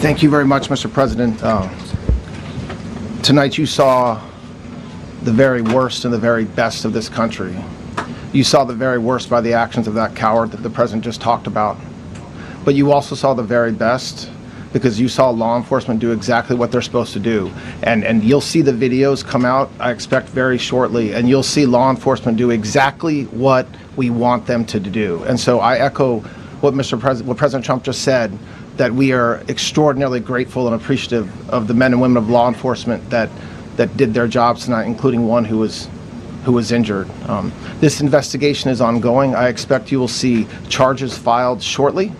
Thank you very much, Mr. President. Tonight you saw the very worst and the very best of this country. You saw the very worst by the actions of that coward that the President just talked about. But you also saw the very best because you saw law enforcement do exactly what they're supposed to do. And you'll see the videos come out, I expect, very shortly, and you'll see law enforcement do exactly what we want them to do. And so I echo what President Trump just said, that we are extraordinarily grateful and appreciative of the men and women of law enforcement that did their jobs tonight, including one who was injured. This investigation is ongoing. I expect you will see charges filed shortly.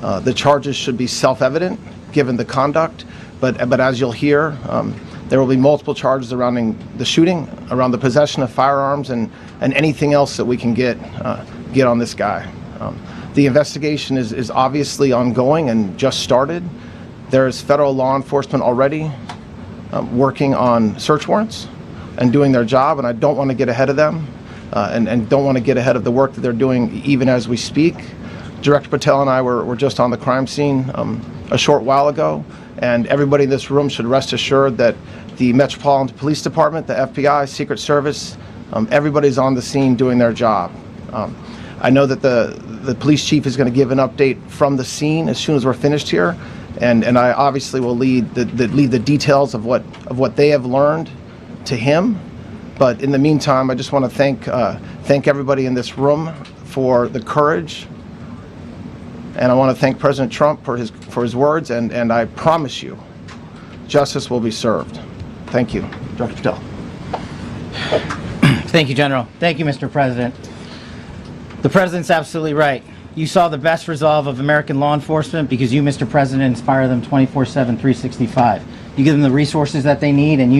The charges should be self-evident given the conduct, but as you'll hear, there will be multiple charges surrounding the shooting, around the possession of firearms, and anything else that we can get on this guy. The investigation is obviously ongoing and just started. There's federal law enforcement already working on search warrants and doing their job, and I don't want to get ahead of them and don't want to get ahead of the work that they're doing even as we speak. Director Patel and I were just on the crime scene a short while ago, and everybody in this room should rest assured that the Metropolitan Police Department, the FBI, Secret Service, everybody's on the scene doing their job. I know that the police chief is going to give an update from the scene as soon as we're finished here, and I obviously will lead the details of what they have learned to him. But in the meantime, I just want to thank everybody in this room for the courage, and I want to thank President Trump for his words, and I promise you, justice will be served. Thank you, Director Patel. Thank you, General. Thank you, Mr. President. The President's absolutely right. You saw the best resolve of American law enforcement because you, Mr. President, inspire them 24/7, 365. You give them the resources that they need, and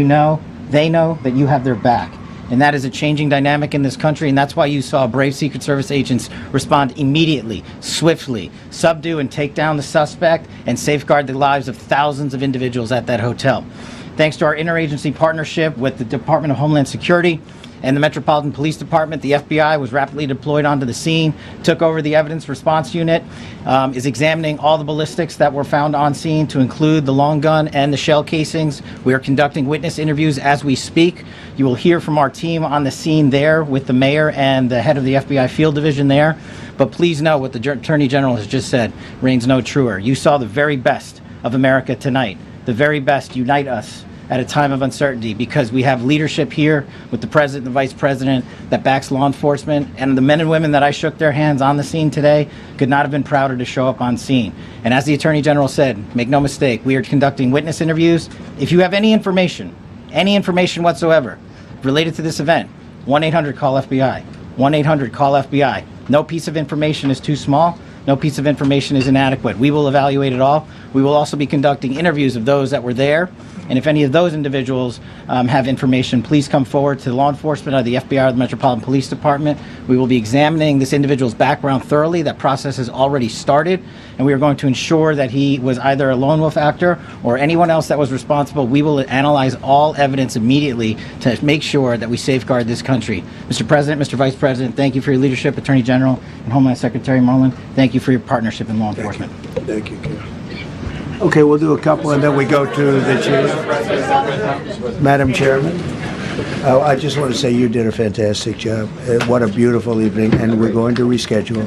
they know that you have their back. And that is a changing dynamic in this country, and that's why you saw brave Secret Service agents respond immediately, swiftly, subdue and take down the suspect, and safeguard the lives of thousands of individuals at that hotel. Thanks to our interagency partnership with the Department of Homeland Security and the Metropolitan Police Department, the FBI was rapidly deployed onto the scene, took over the evidence response unit, is examining all the ballistics that were found on scene to include the long gun and the shell casings. We are conducting witness interviews as we speak. You will hear from our team on the scene there with the mayor and the head of the FBI field division there. But please know what the Attorney General has just said reigns no truer. You saw the very best of America tonight. The very best unite us at a time of uncertainty, because we have leadership here with the President and the Vice President that backs law enforcement, and the men and women that I shook their hands on the scene today could not have been prouder to show up on scene. And as the Attorney General said, make no mistake, we are conducting witness interviews. If you have any information whatsoever related to this event, 1-800-CALL-FBI, 1-800-CALL-FBI. No piece of information is too small. No piece of information is inadequate. We will evaluate it all. We will also be conducting interviews of those that were there. And if any of those individuals have information, please come forward to law enforcement or the FBI or the Metropolitan Police Department. We will be examining this individual's background thoroughly. That process has already started, and we are going to ensure that he was either a lone wolf actor or anyone else that was responsible. We will analyze all evidence immediately to make sure that we safeguard this country. Mr. President, Mr. Vice President, thank you for your leadership. Attorney General and Homeland Secretary Merlin, thank you for your partnership in law enforcement. Thank you, Ken. Okay, we'll do a couple and then we go to the chair. Madam Chairman, I just want to say you did a fantastic job. What a beautiful evening, and we're going to reschedule.